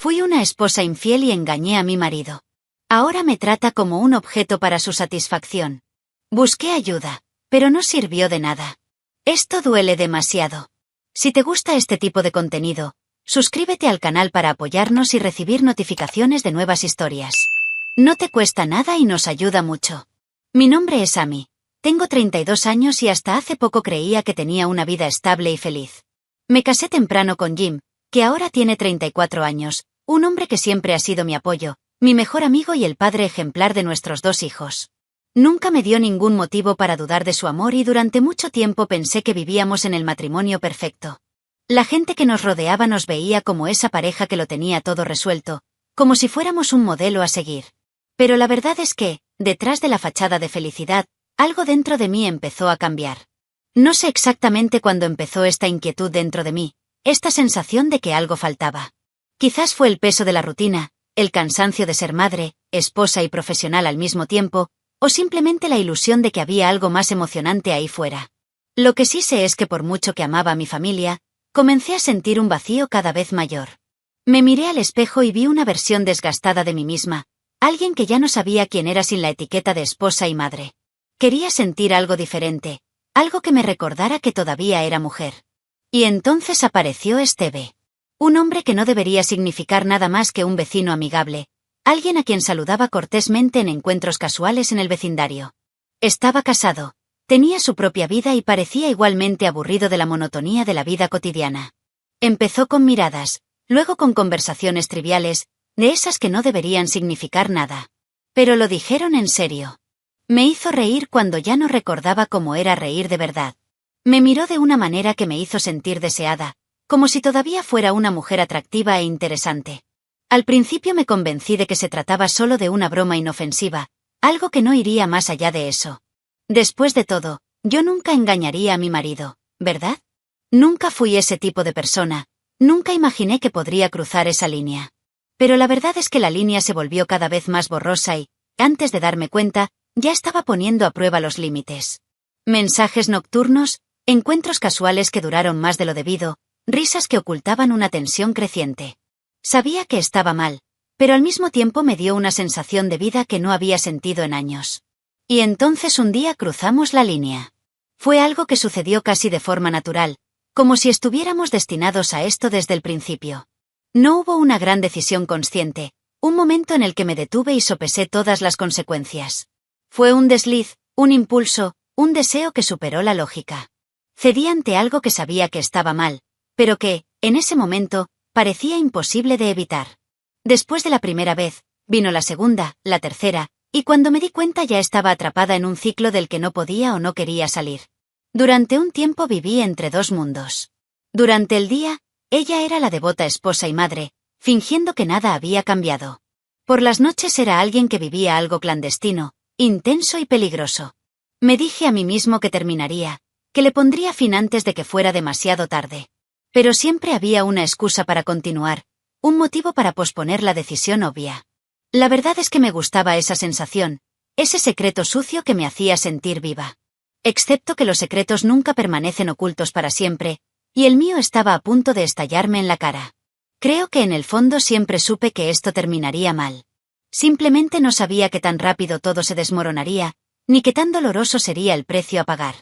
Fui una esposa infiel y engañé a mi marido. Ahora me trata como un objeto para su satisfacción. Busqué ayuda, pero no sirvió de nada. Esto duele demasiado. Si te gusta este tipo de contenido, suscríbete al canal para apoyarnos y recibir notificaciones de nuevas historias. No te cuesta nada y nos ayuda mucho. Mi nombre es Amy. Tengo 32 años y hasta hace poco creía que tenía una vida estable y feliz. Me casé temprano con Jim, que ahora tiene 34 años, un hombre que siempre ha sido mi apoyo, mi mejor amigo y el padre ejemplar de nuestros 2 hijos. Nunca me dio ningún motivo para dudar de su amor y durante mucho tiempo pensé que vivíamos en el matrimonio perfecto. La gente que nos rodeaba nos veía como esa pareja que lo tenía todo resuelto, como si fuéramos un modelo a seguir. Pero la verdad es que, detrás de la fachada de felicidad, algo dentro de mí empezó a cambiar. No sé exactamente cuándo empezó esta inquietud dentro de mí, esta sensación de que algo faltaba. Quizás fue el peso de la rutina, el cansancio de ser madre, esposa y profesional al mismo tiempo, o simplemente la ilusión de que había algo más emocionante ahí fuera. Lo que sí sé es que por mucho que amaba a mi familia, comencé a sentir un vacío cada vez mayor. Me miré al espejo y vi una versión desgastada de mí misma, alguien que ya no sabía quién era sin la etiqueta de esposa y madre. Quería sentir algo diferente, algo que me recordara que todavía era mujer. Y entonces apareció Esteve. Un hombre que no debería significar nada más que un vecino amigable, alguien a quien saludaba cortésmente en encuentros casuales en el vecindario. Estaba casado, tenía su propia vida y parecía igualmente aburrido de la monotonía de la vida cotidiana. Empezó con miradas, luego con conversaciones triviales, de esas que no deberían significar nada. Pero lo dijeron en serio. Me hizo reír cuando ya no recordaba cómo era reír de verdad. Me miró de una manera que me hizo sentir deseada, como si todavía fuera una mujer atractiva e interesante. Al principio me convencí de que se trataba solo de una broma inofensiva, algo que no iría más allá de eso. Después de todo, yo nunca engañaría a mi marido, ¿verdad? Nunca fui ese tipo de persona, nunca imaginé que podría cruzar esa línea. Pero la verdad es que la línea se volvió cada vez más borrosa y, antes de darme cuenta, ya estaba poniendo a prueba los límites. Mensajes nocturnos, encuentros casuales que duraron más de lo debido, risas que ocultaban una tensión creciente. Sabía que estaba mal, pero al mismo tiempo me dio una sensación de vida que no había sentido en años. Y entonces un día cruzamos la línea. Fue algo que sucedió casi de forma natural, como si estuviéramos destinados a esto desde el principio. No hubo una gran decisión consciente, un momento en el que me detuve y sopesé todas las consecuencias. Fue un desliz, un impulso, un deseo que superó la lógica. Cedí ante algo que sabía que estaba mal, pero que, en ese momento, parecía imposible de evitar. Después de la primera vez, vino la segunda, la tercera, y cuando me di cuenta ya estaba atrapada en un ciclo del que no podía o no quería salir. Durante un tiempo viví entre 2 mundos. Durante el día, ella era la devota esposa y madre, fingiendo que nada había cambiado. Por las noches era alguien que vivía algo clandestino, intenso y peligroso. Me dije a mí mismo que terminaría, que le pondría fin antes de que fuera demasiado tarde. Pero siempre había una excusa para continuar, un motivo para posponer la decisión obvia. La verdad es que me gustaba esa sensación, ese secreto sucio que me hacía sentir viva. Excepto que los secretos nunca permanecen ocultos para siempre, y el mío estaba a punto de estallarme en la cara. Creo que en el fondo siempre supe que esto terminaría mal. Simplemente no sabía que tan rápido todo se desmoronaría, ni que tan doloroso sería el precio a pagar.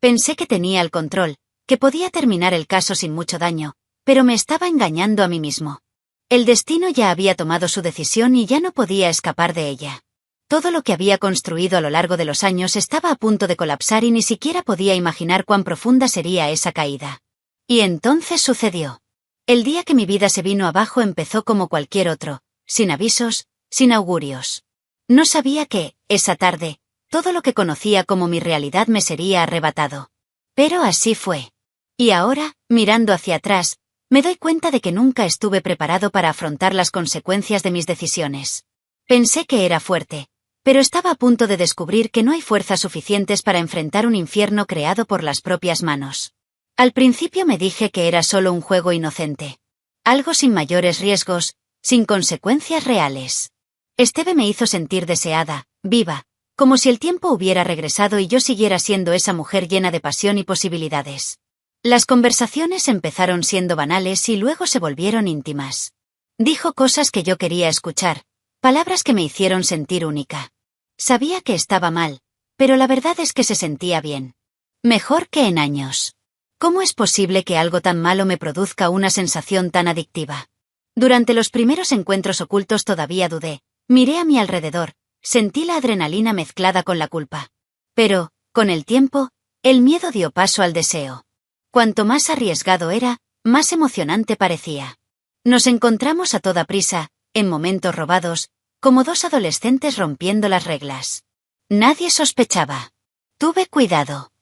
Pensé que tenía el control, que podía terminar el caso sin mucho daño, pero me estaba engañando a mí mismo. El destino ya había tomado su decisión y ya no podía escapar de ella. Todo lo que había construido a lo largo de los años estaba a punto de colapsar y ni siquiera podía imaginar cuán profunda sería esa caída. Y entonces sucedió. El día que mi vida se vino abajo empezó como cualquier otro, sin avisos, sin augurios. No sabía que, esa tarde, todo lo que conocía como mi realidad me sería arrebatado. Pero así fue. Y ahora, mirando hacia atrás, me doy cuenta de que nunca estuve preparado para afrontar las consecuencias de mis decisiones. Pensé que era fuerte, pero estaba a punto de descubrir que no hay fuerzas suficientes para enfrentar un infierno creado por las propias manos. Al principio me dije que era solo un juego inocente. Algo sin mayores riesgos, sin consecuencias reales. Esteve me hizo sentir deseada, viva, como si el tiempo hubiera regresado y yo siguiera siendo esa mujer llena de pasión y posibilidades. Las conversaciones empezaron siendo banales y luego se volvieron íntimas. Dijo cosas que yo quería escuchar, palabras que me hicieron sentir única. Sabía que estaba mal, pero la verdad es que se sentía bien. Mejor que en años. ¿Cómo es posible que algo tan malo me produzca una sensación tan adictiva? Durante los primeros encuentros ocultos todavía dudé, miré a mi alrededor, sentí la adrenalina mezclada con la culpa. Pero, con el tiempo, el miedo dio paso al deseo. Cuanto más arriesgado era, más emocionante parecía. Nos encontramos a toda prisa, en momentos robados, como dos adolescentes rompiendo las reglas. Nadie sospechaba. Tuve cuidado.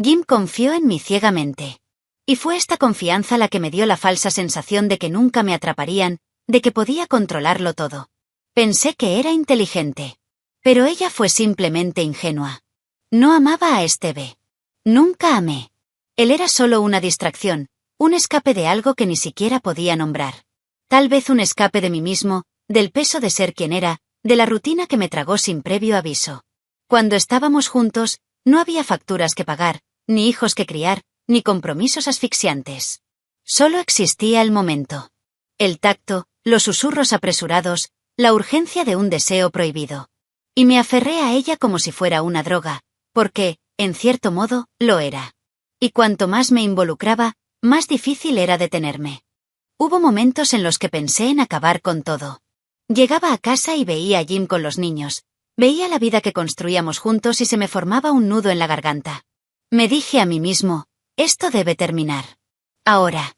Jim confió en mí ciegamente. Y fue esta confianza la que me dio la falsa sensación de que nunca me atraparían, de que podía controlarlo todo. Pensé que era inteligente. Pero ella fue simplemente ingenua. No amaba a Esteve. Nunca amé. Él era solo una distracción, un escape de algo que ni siquiera podía nombrar. Tal vez un escape de mí mismo, del peso de ser quien era, de la rutina que me tragó sin previo aviso. Cuando estábamos juntos, no había facturas que pagar, ni hijos que criar, ni compromisos asfixiantes. Solo existía el momento. El tacto, los susurros apresurados, la urgencia de un deseo prohibido. Y me aferré a ella como si fuera una droga, porque, en cierto modo, lo era. Y cuanto más me involucraba, más difícil era detenerme. Hubo momentos en los que pensé en acabar con todo. Llegaba a casa y veía a Jim con los niños, veía la vida que construíamos juntos y se me formaba un nudo en la garganta. Me dije a mí mismo, esto debe terminar. Ahora.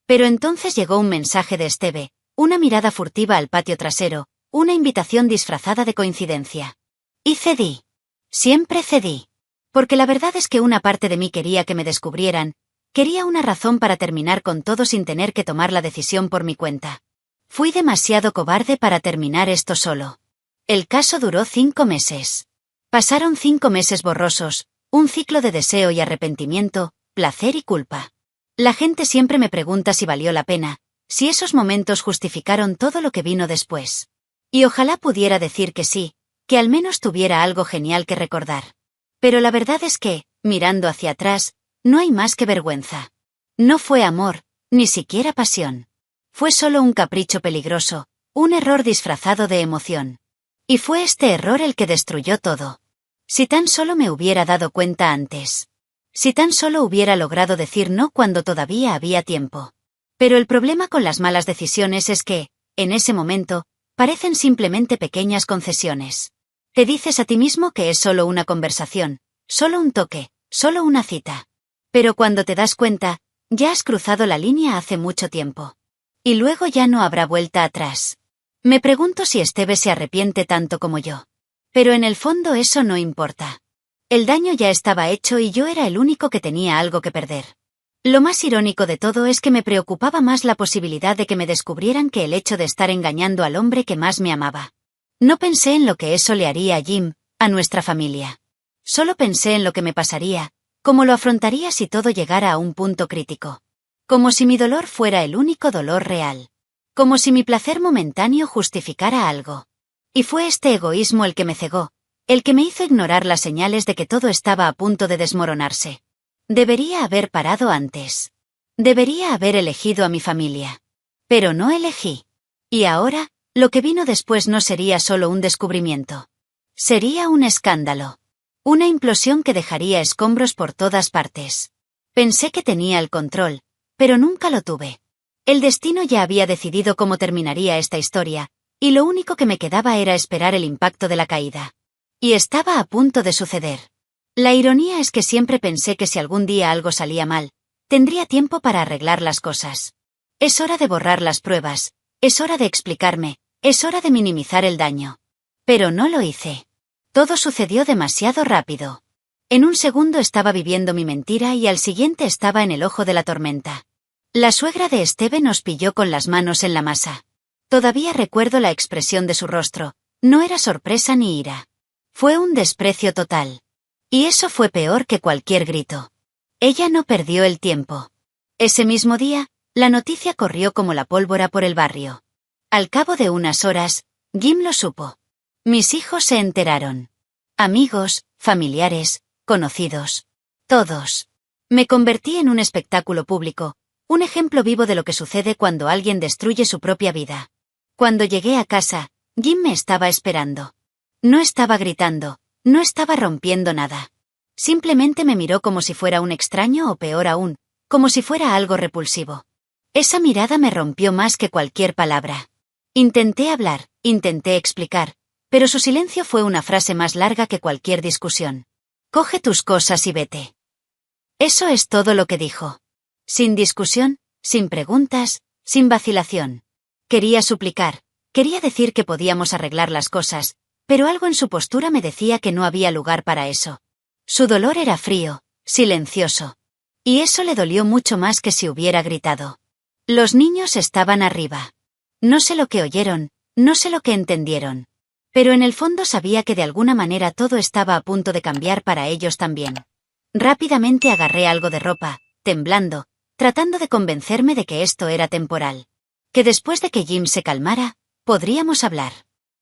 Pero entonces llegó un mensaje de Esteve, una mirada furtiva al patio trasero, una invitación disfrazada de coincidencia. Y cedí. Siempre cedí. Porque la verdad es que una parte de mí quería que me descubrieran, quería una razón para terminar con todo sin tener que tomar la decisión por mi cuenta. Fui demasiado cobarde para terminar esto solo. El caso duró 5 meses. Pasaron 5 meses borrosos, un ciclo de deseo y arrepentimiento, placer y culpa. La gente siempre me pregunta si valió la pena, si esos momentos justificaron todo lo que vino después. Y ojalá pudiera decir que sí, que al menos tuviera algo genial que recordar. Pero la verdad es que, mirando hacia atrás, no hay más que vergüenza. No fue amor, ni siquiera pasión. Fue solo un capricho peligroso, un error disfrazado de emoción. Y fue este error el que destruyó todo. Si tan solo me hubiera dado cuenta antes. Si tan solo hubiera logrado decir no cuando todavía había tiempo. Pero el problema con las malas decisiones es que, en ese momento, parecen simplemente pequeñas concesiones. Te dices a ti mismo que es solo una conversación, solo un toque, solo una cita. Pero cuando te das cuenta, ya has cruzado la línea hace mucho tiempo. Y luego ya no habrá vuelta atrás. Me pregunto si Esteve se arrepiente tanto como yo. Pero en el fondo eso no importa. El daño ya estaba hecho y yo era el único que tenía algo que perder. Lo más irónico de todo es que me preocupaba más la posibilidad de que me descubrieran que el hecho de estar engañando al hombre que más me amaba. No pensé en lo que eso le haría a Jim, a nuestra familia. Solo pensé en lo que me pasaría, cómo lo afrontaría si todo llegara a un punto crítico. Como si mi dolor fuera el único dolor real. Como si mi placer momentáneo justificara algo. Y fue este egoísmo el que me cegó, el que me hizo ignorar las señales de que todo estaba a punto de desmoronarse. Debería haber parado antes. Debería haber elegido a mi familia. Pero no elegí. Y ahora, lo que vino después no sería solo un descubrimiento. Sería un escándalo. Una implosión que dejaría escombros por todas partes. Pensé que tenía el control, pero nunca lo tuve. El destino ya había decidido cómo terminaría esta historia, y lo único que me quedaba era esperar el impacto de la caída. Y estaba a punto de suceder. La ironía es que siempre pensé que si algún día algo salía mal, tendría tiempo para arreglar las cosas. Es hora de borrar las pruebas, es hora de explicarme, es hora de minimizar el daño. Pero no lo hice. Todo sucedió demasiado rápido. En un segundo estaba viviendo mi mentira y al siguiente estaba en el ojo de la tormenta. La suegra de Esteve nos pilló con las manos en la masa. Todavía recuerdo la expresión de su rostro, no era sorpresa ni ira. Fue un desprecio total. Y eso fue peor que cualquier grito. Ella no perdió el tiempo. Ese mismo día, la noticia corrió como la pólvora por el barrio. Al cabo de unas horas, Jim lo supo. Mis hijos se enteraron. Amigos, familiares, conocidos. Todos. Me convertí en un espectáculo público, un ejemplo vivo de lo que sucede cuando alguien destruye su propia vida. Cuando llegué a casa, Jim me estaba esperando. No estaba gritando, no estaba rompiendo nada. Simplemente me miró como si fuera un extraño o peor aún, como si fuera algo repulsivo. Esa mirada me rompió más que cualquier palabra. Intenté hablar, intenté explicar, pero su silencio fue una frase más larga que cualquier discusión. Coge tus cosas y vete. Eso es todo lo que dijo. Sin discusión, sin preguntas, sin vacilación. Quería suplicar, quería decir que podíamos arreglar las cosas, pero algo en su postura me decía que no había lugar para eso. Su dolor era frío, silencioso. Y eso le dolió mucho más que si hubiera gritado. Los niños estaban arriba. No sé lo que oyeron, no sé lo que entendieron. Pero en el fondo sabía que de alguna manera todo estaba a punto de cambiar para ellos también. Rápidamente agarré algo de ropa, temblando, tratando de convencerme de que esto era temporal. Que después de que Jim se calmara, podríamos hablar.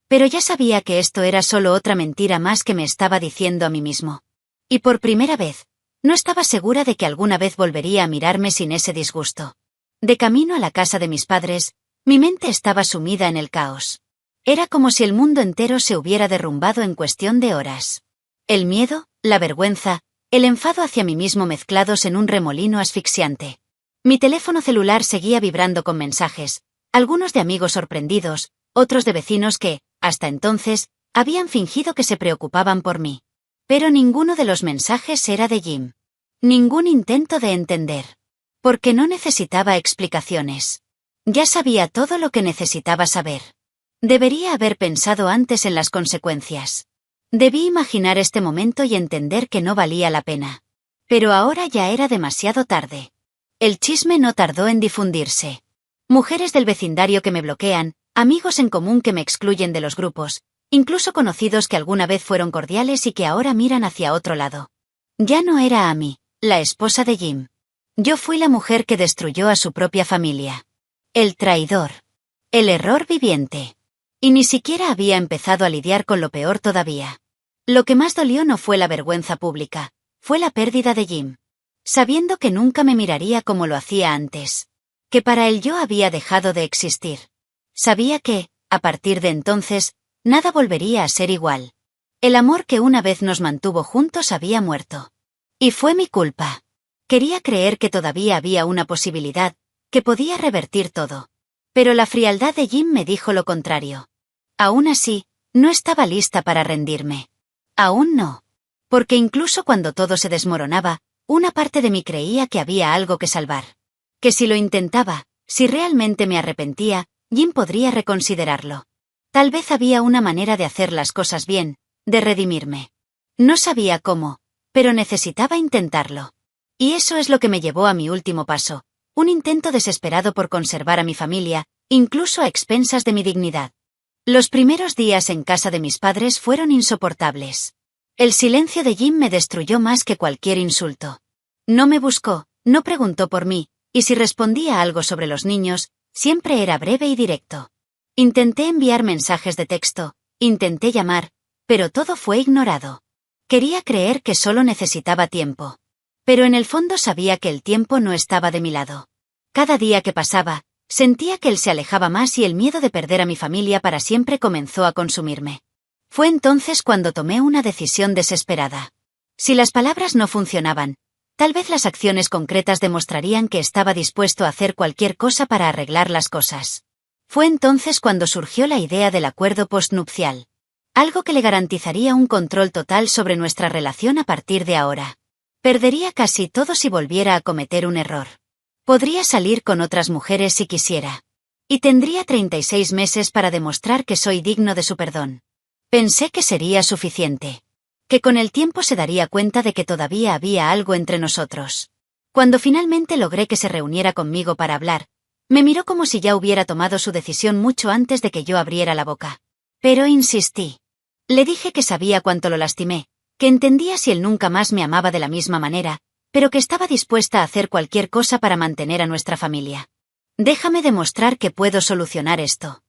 Pero ya sabía que esto era solo otra mentira más que me estaba diciendo a mí mismo. Y por primera vez, no estaba segura de que alguna vez volvería a mirarme sin ese disgusto. De camino a la casa de mis padres, mi mente estaba sumida en el caos. Era como si el mundo entero se hubiera derrumbado en cuestión de horas. El miedo, la vergüenza, el enfado hacia mí mismo mezclados en un remolino asfixiante. Mi teléfono celular seguía vibrando con mensajes, algunos de amigos sorprendidos, otros de vecinos que, hasta entonces, habían fingido que se preocupaban por mí. Pero ninguno de los mensajes era de Jim. Ningún intento de entender. Porque no necesitaba explicaciones. Ya sabía todo lo que necesitaba saber. Debería haber pensado antes en las consecuencias. Debí imaginar este momento y entender que no valía la pena. Pero ahora ya era demasiado tarde. El chisme no tardó en difundirse. Mujeres del vecindario que me bloquean, amigos en común que me excluyen de los grupos, incluso conocidos que alguna vez fueron cordiales y que ahora miran hacia otro lado. Ya no era Amy, la esposa de Jim. Yo fui la mujer que destruyó a su propia familia. El traidor. El error viviente. Y ni siquiera había empezado a lidiar con lo peor todavía. Lo que más dolió no fue la vergüenza pública, fue la pérdida de Jim. Sabiendo que nunca me miraría como lo hacía antes. Que para él yo había dejado de existir. Sabía que, a partir de entonces, nada volvería a ser igual. El amor que una vez nos mantuvo juntos había muerto. Y fue mi culpa. Quería creer que todavía había una posibilidad, que podía revertir todo. Pero la frialdad de Jim me dijo lo contrario. Aún así, no estaba lista para rendirme. Aún no. Porque incluso cuando todo se desmoronaba, una parte de mí creía que había algo que salvar. Que si lo intentaba, si realmente me arrepentía, Jim podría reconsiderarlo. Tal vez había una manera de hacer las cosas bien, de redimirme. No sabía cómo, pero necesitaba intentarlo. Y eso es lo que me llevó a mi último paso. Un intento desesperado por conservar a mi familia, incluso a expensas de mi dignidad. Los primeros días en casa de mis padres fueron insoportables. El silencio de Jim me destruyó más que cualquier insulto. No me buscó, no preguntó por mí, y si respondía algo sobre los niños, siempre era breve y directo. Intenté enviar mensajes de texto, intenté llamar, pero todo fue ignorado. Quería creer que solo necesitaba tiempo. Pero en el fondo sabía que el tiempo no estaba de mi lado. Cada día que pasaba, sentía que él se alejaba más y el miedo de perder a mi familia para siempre comenzó a consumirme. Fue entonces cuando tomé una decisión desesperada. Si las palabras no funcionaban, tal vez las acciones concretas demostrarían que estaba dispuesto a hacer cualquier cosa para arreglar las cosas. Fue entonces cuando surgió la idea del acuerdo postnupcial. Algo que le garantizaría un control total sobre nuestra relación a partir de ahora. Perdería casi todo si volviera a cometer un error. Podría salir con otras mujeres si quisiera. Y tendría 36 meses para demostrar que soy digno de su perdón. Pensé que sería suficiente. Que con el tiempo se daría cuenta de que todavía había algo entre nosotros. Cuando finalmente logré que se reuniera conmigo para hablar, me miró como si ya hubiera tomado su decisión mucho antes de que yo abriera la boca. Pero insistí. Le dije que sabía cuánto lo lastimé, que entendía si él nunca más me amaba de la misma manera, pero que estaba dispuesta a hacer cualquier cosa para mantener a nuestra familia. Déjame demostrar que puedo solucionar esto.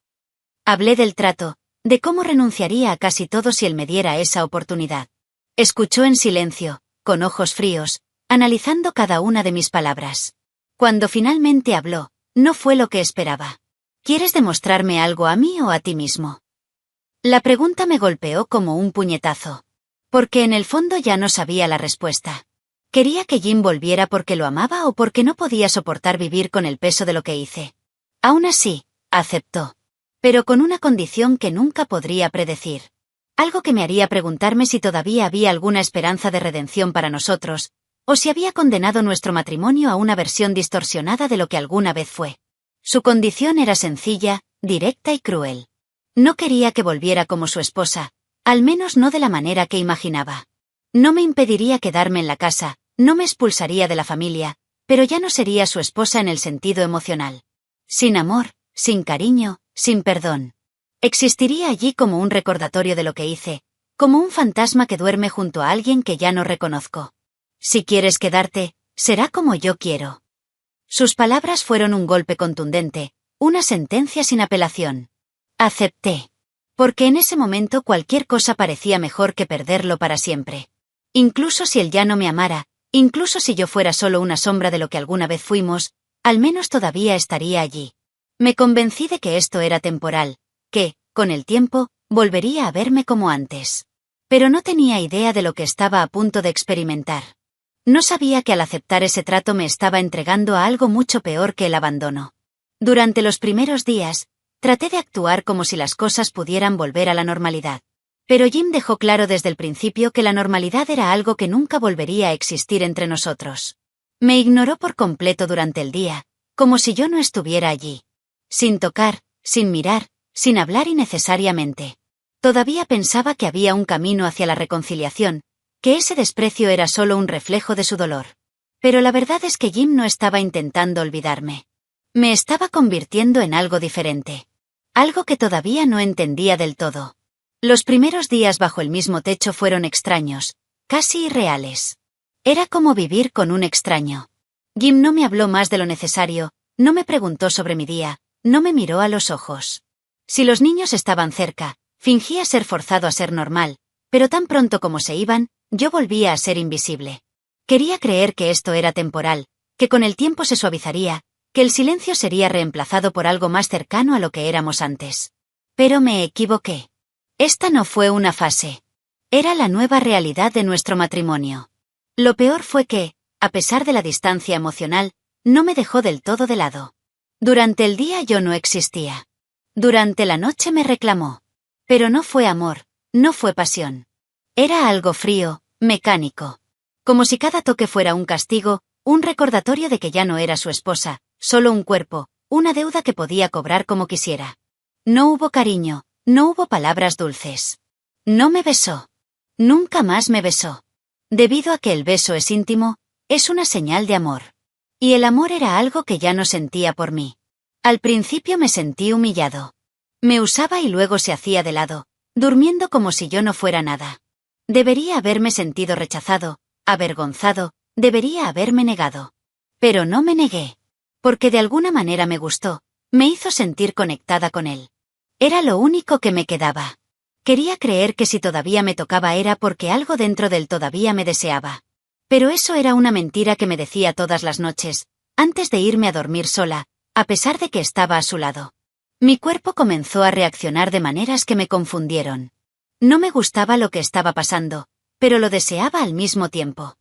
Hablé del trato, de cómo renunciaría a casi todo si él me diera esa oportunidad. Escuchó en silencio, con ojos fríos, analizando cada una de mis palabras. Cuando finalmente habló, no fue lo que esperaba. ¿Quieres demostrarme algo a mí o a ti mismo? La pregunta me golpeó como un puñetazo. Porque en el fondo ya no sabía la respuesta. ¿Quería que Jim volviera porque lo amaba o porque no podía soportar vivir con el peso de lo que hice? Aún así, aceptó. Pero con una condición que nunca podría predecir. Algo que me haría preguntarme si todavía había alguna esperanza de redención para nosotros, o si había condenado nuestro matrimonio a una versión distorsionada de lo que alguna vez fue. Su condición era sencilla, directa y cruel. No quería que volviera como su esposa, al menos no de la manera que imaginaba. No me impediría quedarme en la casa, no me expulsaría de la familia, pero ya no sería su esposa en el sentido emocional. Sin amor, sin cariño, sin perdón. Existiría allí como un recordatorio de lo que hice, como un fantasma que duerme junto a alguien que ya no reconozco. Si quieres quedarte, será como yo quiero. Sus palabras fueron un golpe contundente, una sentencia sin apelación. Acepté. Porque en ese momento cualquier cosa parecía mejor que perderlo para siempre. Incluso si él ya no me amara, incluso si yo fuera solo una sombra de lo que alguna vez fuimos, al menos todavía estaría allí. Me convencí de que esto era temporal, que, con el tiempo, volvería a verme como antes. Pero no tenía idea de lo que estaba a punto de experimentar. No sabía que al aceptar ese trato me estaba entregando a algo mucho peor que el abandono. Durante los primeros días, traté de actuar como si las cosas pudieran volver a la normalidad. Pero Jim dejó claro desde el principio que la normalidad era algo que nunca volvería a existir entre nosotros. Me ignoró por completo durante el día, como si yo no estuviera allí. Sin tocar, sin mirar, sin hablar innecesariamente. Todavía pensaba que había un camino hacia la reconciliación, que ese desprecio era solo un reflejo de su dolor. Pero la verdad es que Jim no estaba intentando olvidarme. Me estaba convirtiendo en algo diferente. Algo que todavía no entendía del todo. Los primeros días bajo el mismo techo fueron extraños, casi irreales. Era como vivir con un extraño. Jim no me habló más de lo necesario, no me preguntó sobre mi día, no me miró a los ojos. Si los niños estaban cerca, fingía ser forzado a ser normal, pero tan pronto como se iban, yo volvía a ser invisible. Quería creer que esto era temporal, que con el tiempo se suavizaría, que el silencio sería reemplazado por algo más cercano a lo que éramos antes. Pero me equivoqué. Esta no fue una fase. Era la nueva realidad de nuestro matrimonio. Lo peor fue que, a pesar de la distancia emocional, no me dejó del todo de lado. Durante el día yo no existía. Durante la noche me reclamó. Pero no fue amor, no fue pasión. Era algo frío, mecánico. Como si cada toque fuera un castigo, un recordatorio de que ya no era su esposa, solo un cuerpo, una deuda que podía cobrar como quisiera. No hubo cariño, no hubo palabras dulces. No me besó. Nunca más me besó. Debido a que el beso es íntimo, es una señal de amor. Y el amor era algo que ya no sentía por mí. Al principio me sentí humillado. Me usaba y luego se hacía de lado, durmiendo como si yo no fuera nada. Debería haberme sentido rechazado, avergonzado, debería haberme negado. Pero no me negué. Porque de alguna manera me gustó, me hizo sentir conectada con él. Era lo único que me quedaba. Quería creer que si todavía me tocaba era porque algo dentro del todavía me deseaba. Pero eso era una mentira que me decía todas las noches, antes de irme a dormir sola, a pesar de que estaba a su lado. Mi cuerpo comenzó a reaccionar de maneras que me confundieron. No me gustaba lo que estaba pasando, pero lo deseaba al mismo tiempo.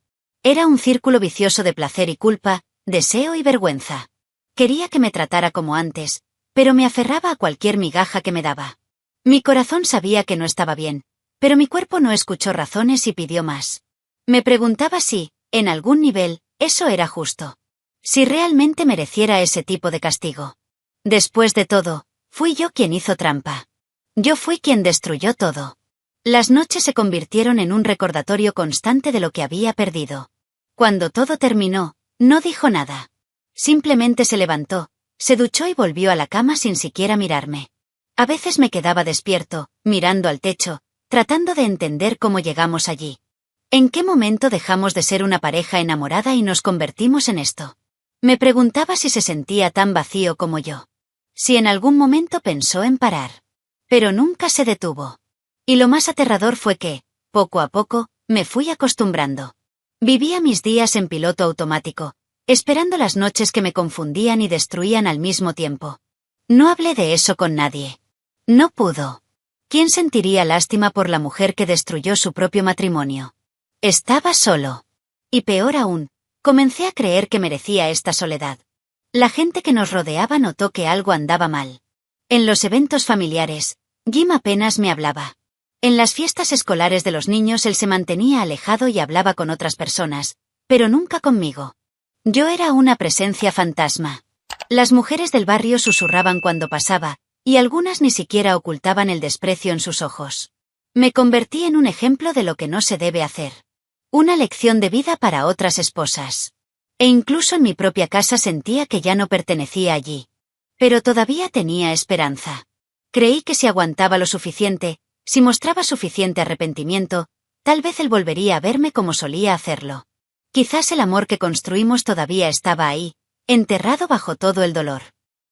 Era un círculo vicioso de placer y culpa, deseo y vergüenza. Quería que me tratara como antes, pero me aferraba a cualquier migaja que me daba. Mi corazón sabía que no estaba bien, pero mi cuerpo no escuchó razones y pidió más. Me preguntaba si, en algún nivel, eso era justo. Si realmente mereciera ese tipo de castigo. Después de todo, fui yo quien hizo trampa. Yo fui quien destruyó todo. Las noches se convirtieron en un recordatorio constante de lo que había perdido. Cuando todo terminó, no dijo nada. Simplemente se levantó, se duchó y volvió a la cama sin siquiera mirarme. A veces me quedaba despierto, mirando al techo, tratando de entender cómo llegamos allí. ¿En qué momento dejamos de ser una pareja enamorada y nos convertimos en esto? Me preguntaba si se sentía tan vacío como yo. Si en algún momento pensó en parar. Pero nunca se detuvo. Y lo más aterrador fue que, poco a poco, me fui acostumbrando. Vivía mis días en piloto automático, esperando las noches que me confundían y destruían al mismo tiempo. No hablé de eso con nadie. No pudo. ¿Quién sentiría lástima por la mujer que destruyó su propio matrimonio? Estaba solo. Y peor aún, comencé a creer que merecía esta soledad. La gente que nos rodeaba notó que algo andaba mal. En los eventos familiares, Jim apenas me hablaba. En las fiestas escolares de los niños él se mantenía alejado y hablaba con otras personas, pero nunca conmigo. Yo era una presencia fantasma. Las mujeres del barrio susurraban cuando pasaba, y algunas ni siquiera ocultaban el desprecio en sus ojos. Me convertí en un ejemplo de lo que no se debe hacer. Una lección de vida para otras esposas. E incluso en mi propia casa sentía que ya no pertenecía allí. Pero todavía tenía esperanza. Creí que si aguantaba lo suficiente, si mostraba suficiente arrepentimiento, tal vez él volvería a verme como solía hacerlo. Quizás el amor que construimos todavía estaba ahí, enterrado bajo todo el dolor.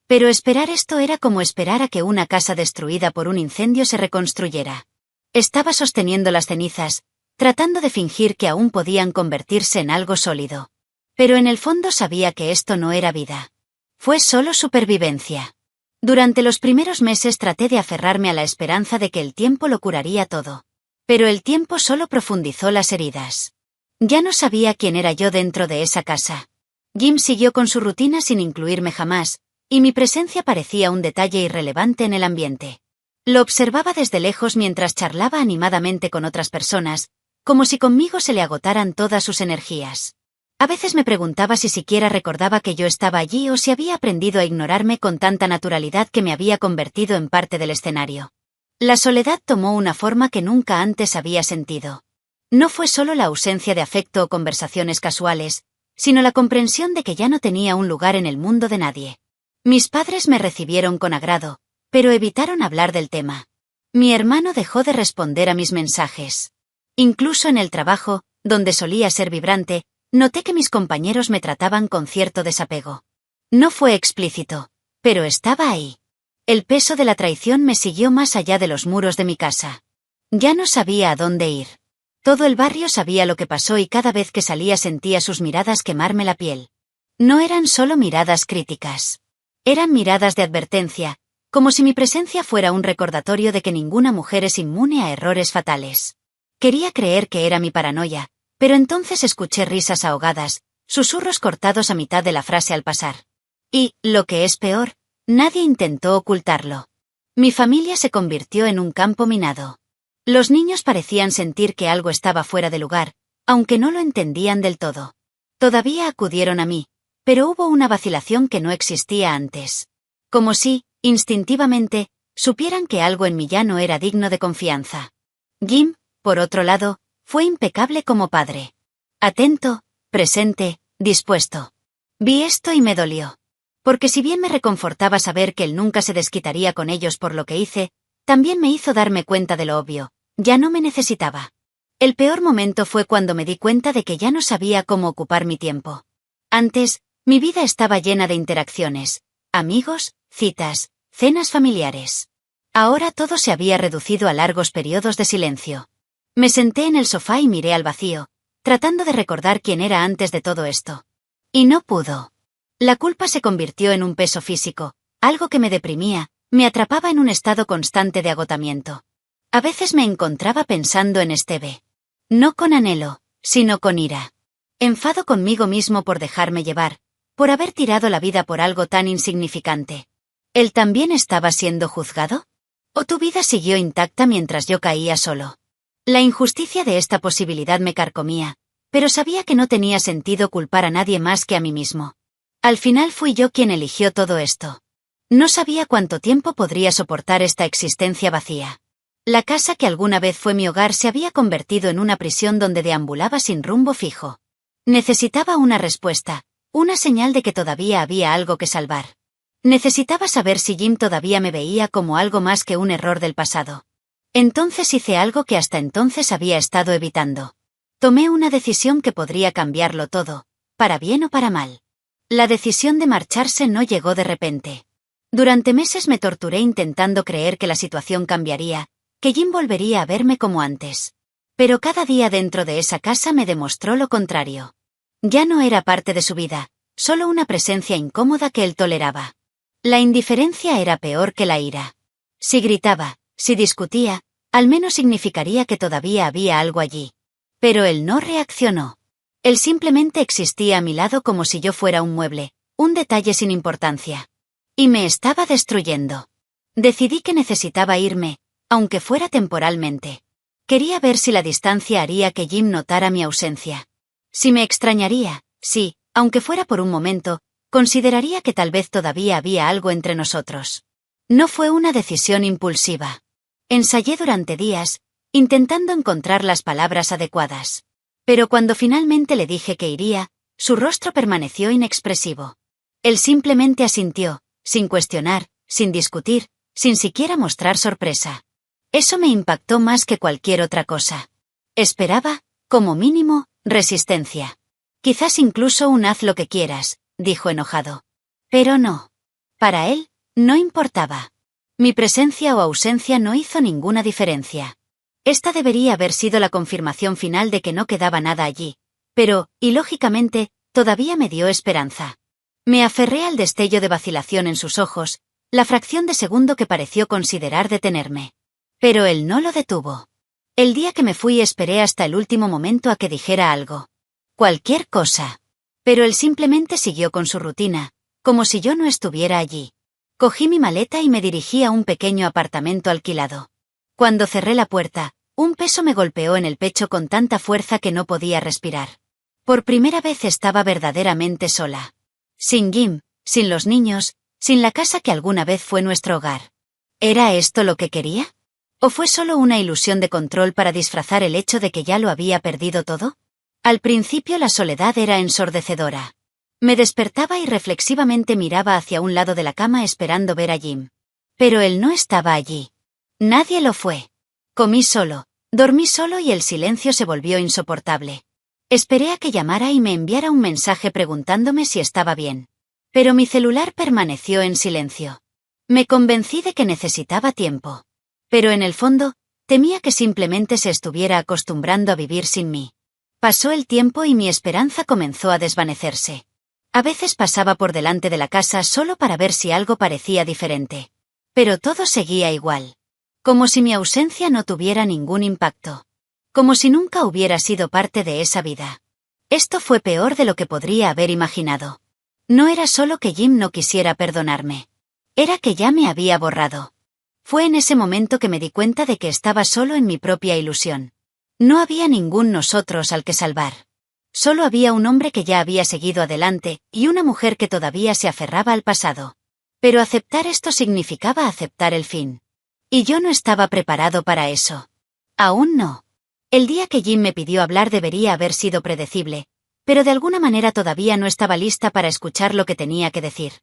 Pero esperar esto era como esperar a que una casa destruida por un incendio se reconstruyera. Estaba sosteniendo las cenizas, tratando de fingir que aún podían convertirse en algo sólido. Pero en el fondo sabía que esto no era vida. Fue solo supervivencia. Durante los primeros meses traté de aferrarme a la esperanza de que el tiempo lo curaría todo. Pero el tiempo solo profundizó las heridas. Ya no sabía quién era yo dentro de esa casa. Jim siguió con su rutina sin incluirme jamás, y mi presencia parecía un detalle irrelevante en el ambiente. Lo observaba desde lejos mientras charlaba animadamente con otras personas, como si conmigo se le agotaran todas sus energías. A veces me preguntaba si siquiera recordaba que yo estaba allí o si había aprendido a ignorarme con tanta naturalidad que me había convertido en parte del escenario. La soledad tomó una forma que nunca antes había sentido. No fue solo la ausencia de afecto o conversaciones casuales, sino la comprensión de que ya no tenía un lugar en el mundo de nadie. Mis padres me recibieron con agrado, pero evitaron hablar del tema. Mi hermano dejó de responder a mis mensajes. Incluso en el trabajo, donde solía ser vibrante, noté que mis compañeros me trataban con cierto desapego. No fue explícito, pero estaba ahí. El peso de la traición me siguió más allá de los muros de mi casa. Ya no sabía a dónde ir. Todo el barrio sabía lo que pasó y cada vez que salía sentía sus miradas quemarme la piel. No eran solo miradas críticas. Eran miradas de advertencia, como si mi presencia fuera un recordatorio de que ninguna mujer es inmune a errores fatales. Quería creer que era mi paranoia, pero entonces escuché risas ahogadas, susurros cortados a mitad de la frase al pasar. Y, lo que es peor, nadie intentó ocultarlo. Mi familia se convirtió en un campo minado. Los niños parecían sentir que algo estaba fuera de lugar, aunque no lo entendían del todo. Todavía acudieron a mí, pero hubo una vacilación que no existía antes. Como si, instintivamente, supieran que algo en mí ya no era digno de confianza. Jim, por otro lado, fue impecable como padre. Atento, presente, dispuesto. Vi esto y me dolió. Porque si bien me reconfortaba saber que él nunca se desquitaría con ellos por lo que hice, también me hizo darme cuenta de lo obvio, ya no me necesitaba. El peor momento fue cuando me di cuenta de que ya no sabía cómo ocupar mi tiempo. Antes, mi vida estaba llena de interacciones, amigos, citas, cenas familiares. Ahora todo se había reducido a largos periodos de silencio. Me senté en el sofá y miré al vacío, tratando de recordar quién era antes de todo esto. Y no pudo. La culpa se convirtió en un peso físico, algo que me deprimía, me atrapaba en un estado constante de agotamiento. A veces me encontraba pensando en Esteve. No con anhelo, sino con ira. Enfado conmigo mismo por dejarme llevar, por haber tirado la vida por algo tan insignificante. ¿Él también estaba siendo juzgado? ¿O tu vida siguió intacta mientras yo caía solo? La injusticia de esta posibilidad me carcomía, pero sabía que no tenía sentido culpar a nadie más que a mí mismo. Al final fui yo quien eligió todo esto. No sabía cuánto tiempo podría soportar esta existencia vacía. La casa que alguna vez fue mi hogar se había convertido en una prisión donde deambulaba sin rumbo fijo. Necesitaba una respuesta, una señal de que todavía había algo que salvar. Necesitaba saber si Jim todavía me veía como algo más que un error del pasado. Entonces hice algo que hasta entonces había estado evitando. Tomé una decisión que podría cambiarlo todo, para bien o para mal. La decisión de marcharse no llegó de repente. Durante meses me torturé intentando creer que la situación cambiaría, que Jim volvería a verme como antes. Pero cada día dentro de esa casa me demostró lo contrario. Ya no era parte de su vida, solo una presencia incómoda que él toleraba. La indiferencia era peor que la ira. Si gritaba, si discutía, al menos significaría que todavía había algo allí. Pero él no reaccionó. Él simplemente existía a mi lado como si yo fuera un mueble, un detalle sin importancia. Y me estaba destruyendo. Decidí que necesitaba irme, aunque fuera temporalmente. Quería ver si la distancia haría que Jim notara mi ausencia. Si me extrañaría, sí, aunque fuera por un momento, consideraría que tal vez todavía había algo entre nosotros. No fue una decisión impulsiva. Ensayé durante días, intentando encontrar las palabras adecuadas. Pero cuando finalmente le dije que iría, su rostro permaneció inexpresivo. Él simplemente asintió, sin cuestionar, sin discutir, sin siquiera mostrar sorpresa. Eso me impactó más que cualquier otra cosa. Esperaba, como mínimo, resistencia. Quizás incluso un haz lo que quieras, dijo enojado. Pero no. Para él, no importaba. Mi presencia o ausencia no hizo ninguna diferencia. Esta debería haber sido la confirmación final de que no quedaba nada allí. Pero, ilógicamente, todavía me dio esperanza. Me aferré al destello de vacilación en sus ojos, la fracción de segundo que pareció considerar detenerme. Pero él no lo detuvo. El día que me fui esperé hasta el último momento a que dijera algo. Cualquier cosa. Pero él simplemente siguió con su rutina, como si yo no estuviera allí. Cogí mi maleta y me dirigí a un pequeño apartamento alquilado. Cuando cerré la puerta, un peso me golpeó en el pecho con tanta fuerza que no podía respirar. Por primera vez estaba verdaderamente sola. Sin Jim, sin los niños, sin la casa que alguna vez fue nuestro hogar. ¿Era esto lo que quería? ¿O fue solo una ilusión de control para disfrazar el hecho de que ya lo había perdido todo? Al principio la soledad era ensordecedora. Me despertaba y reflexivamente miraba hacia un lado de la cama esperando ver a Jim. Pero él no estaba allí. Nadie lo fue. Comí solo, dormí solo y el silencio se volvió insoportable. Esperé a que llamara y me enviara un mensaje preguntándome si estaba bien. Pero mi celular permaneció en silencio. Me convencí de que necesitaba tiempo. Pero en el fondo, temía que simplemente se estuviera acostumbrando a vivir sin mí. Pasó el tiempo y mi esperanza comenzó a desvanecerse. A veces pasaba por delante de la casa solo para ver si algo parecía diferente. Pero todo seguía igual. Como si mi ausencia no tuviera ningún impacto. Como si nunca hubiera sido parte de esa vida. Esto fue peor de lo que podría haber imaginado. No era solo que Jim no quisiera perdonarme. Era que ya me había borrado. Fue en ese momento que me di cuenta de que estaba solo en mi propia ilusión. No había ningún nosotros al que salvar. Solo había un hombre que ya había seguido adelante y una mujer que todavía se aferraba al pasado. Pero aceptar esto significaba aceptar el fin. Y yo no estaba preparado para eso. Aún no. El día que Jim me pidió hablar debería haber sido predecible, pero de alguna manera todavía no estaba lista para escuchar lo que tenía que decir.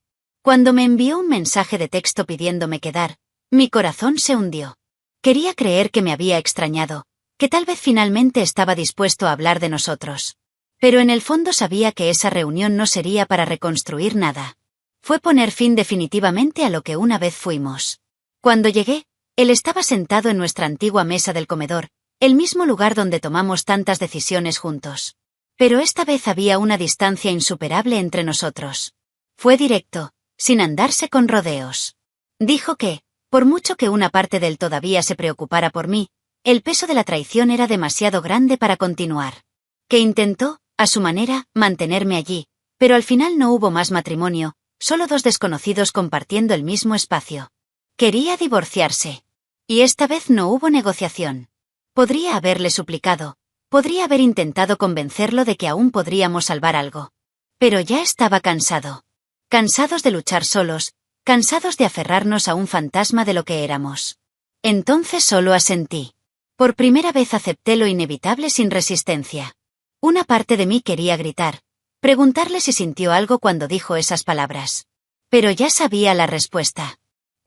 Cuando me envió un mensaje de texto pidiéndome quedar, mi corazón se hundió. Quería creer que me había extrañado, que tal vez finalmente estaba dispuesto a hablar de nosotros. Pero en el fondo sabía que esa reunión no sería para reconstruir nada. Fue poner fin definitivamente a lo que una vez fuimos. Cuando llegué, él estaba sentado en nuestra antigua mesa del comedor, el mismo lugar donde tomamos tantas decisiones juntos. Pero esta vez había una distancia insuperable entre nosotros. Fue directo, sin andarse con rodeos. Dijo que, por mucho que una parte de él todavía se preocupara por mí, el peso de la traición era demasiado grande para continuar. Que intentó, a su manera, mantenerme allí, pero al final no hubo más matrimonio, solo dos desconocidos compartiendo el mismo espacio. Quería divorciarse. Y esta vez no hubo negociación. Podría haberle suplicado, podría haber intentado convencerlo de que aún podríamos salvar algo. Pero ya estaba cansado. Cansados de luchar solos, cansados de aferrarnos a un fantasma de lo que éramos. Entonces solo asentí. Por primera vez acepté lo inevitable sin resistencia. Una parte de mí quería gritar, preguntarle si sintió algo cuando dijo esas palabras. Pero ya sabía la respuesta.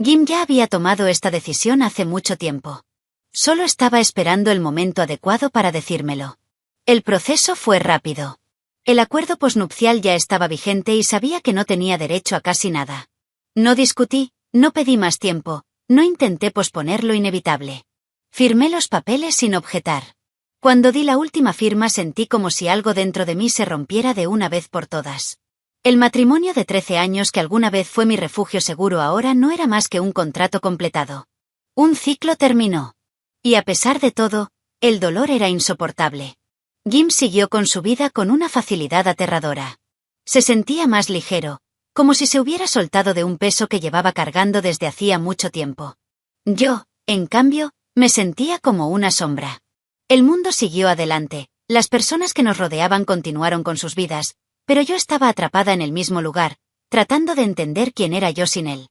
Jim ya había tomado esta decisión hace mucho tiempo. Solo estaba esperando el momento adecuado para decírmelo. El proceso fue rápido. El acuerdo posnupcial ya estaba vigente y sabía que no tenía derecho a casi nada. No discutí, no pedí más tiempo, no intenté posponer lo inevitable. Firmé los papeles sin objetar. Cuando di la última firma sentí como si algo dentro de mí se rompiera de una vez por todas. El matrimonio de 13 años que alguna vez fue mi refugio seguro ahora no era más que un contrato completado. Un ciclo terminó. Y a pesar de todo, el dolor era insoportable. Jim siguió con su vida con una facilidad aterradora. Se sentía más ligero, como si se hubiera soltado de un peso que llevaba cargando desde hacía mucho tiempo. Yo, en cambio, me sentía como una sombra. El mundo siguió adelante, las personas que nos rodeaban continuaron con sus vidas, pero yo estaba atrapada en el mismo lugar, tratando de entender quién era yo sin él.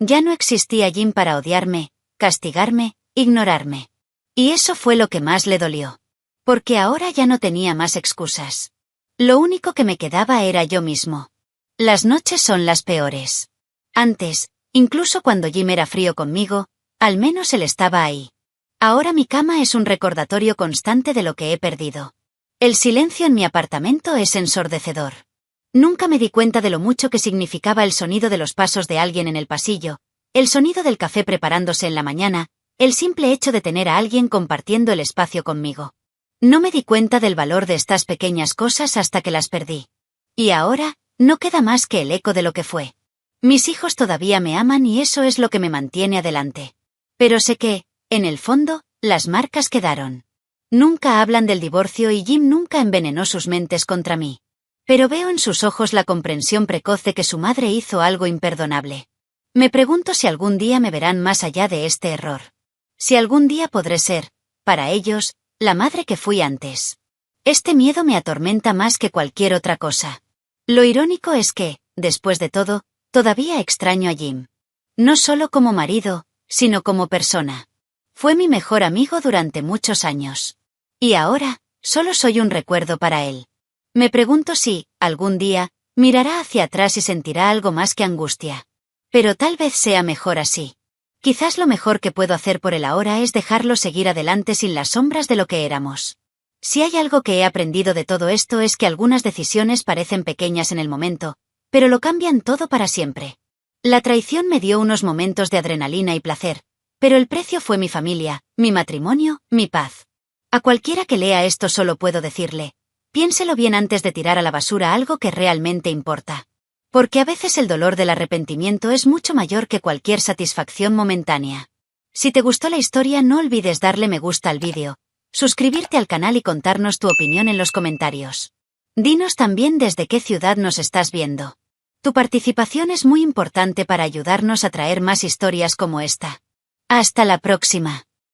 Ya no existía Jim para odiarme, castigarme, ignorarme. Y eso fue lo que más le dolió. Porque ahora ya no tenía más excusas. Lo único que me quedaba era yo mismo. Las noches son las peores. Antes, incluso cuando Jim era frío conmigo, al menos él estaba ahí. Ahora mi cama es un recordatorio constante de lo que he perdido. El silencio en mi apartamento es ensordecedor. Nunca me di cuenta de lo mucho que significaba el sonido de los pasos de alguien en el pasillo, el sonido del café preparándose en la mañana, el simple hecho de tener a alguien compartiendo el espacio conmigo. No me di cuenta del valor de estas pequeñas cosas hasta que las perdí. Y ahora, no queda más que el eco de lo que fue. Mis hijos todavía me aman y eso es lo que me mantiene adelante. Pero sé que, en el fondo, las marcas quedaron. Nunca hablan del divorcio y Jim nunca envenenó sus mentes contra mí. Pero veo en sus ojos la comprensión precoz de que su madre hizo algo imperdonable. Me pregunto si algún día me verán más allá de este error. Si algún día podré ser, para ellos, la madre que fui antes. Este miedo me atormenta más que cualquier otra cosa. Lo irónico es que, después de todo, todavía extraño a Jim. No solo como marido, sino como persona. Fue mi mejor amigo durante muchos años. Y ahora, solo soy un recuerdo para él. Me pregunto si, algún día, mirará hacia atrás y sentirá algo más que angustia. Pero tal vez sea mejor así. Quizás lo mejor que puedo hacer por él ahora es dejarlo seguir adelante sin las sombras de lo que éramos. Si hay algo que he aprendido de todo esto es que algunas decisiones parecen pequeñas en el momento, pero lo cambian todo para siempre. La traición me dio unos momentos de adrenalina y placer, pero el precio fue mi familia, mi matrimonio, mi paz. A cualquiera que lea esto solo puedo decirle, piénselo bien antes de tirar a la basura algo que realmente importa. Porque a veces el dolor del arrepentimiento es mucho mayor que cualquier satisfacción momentánea. Si te gustó la historia no olvides darle me gusta al vídeo, suscribirte al canal y contarnos tu opinión en los comentarios. Dinos también desde qué ciudad nos estás viendo. Tu participación es muy importante para ayudarnos a traer más historias como esta. Hasta la próxima.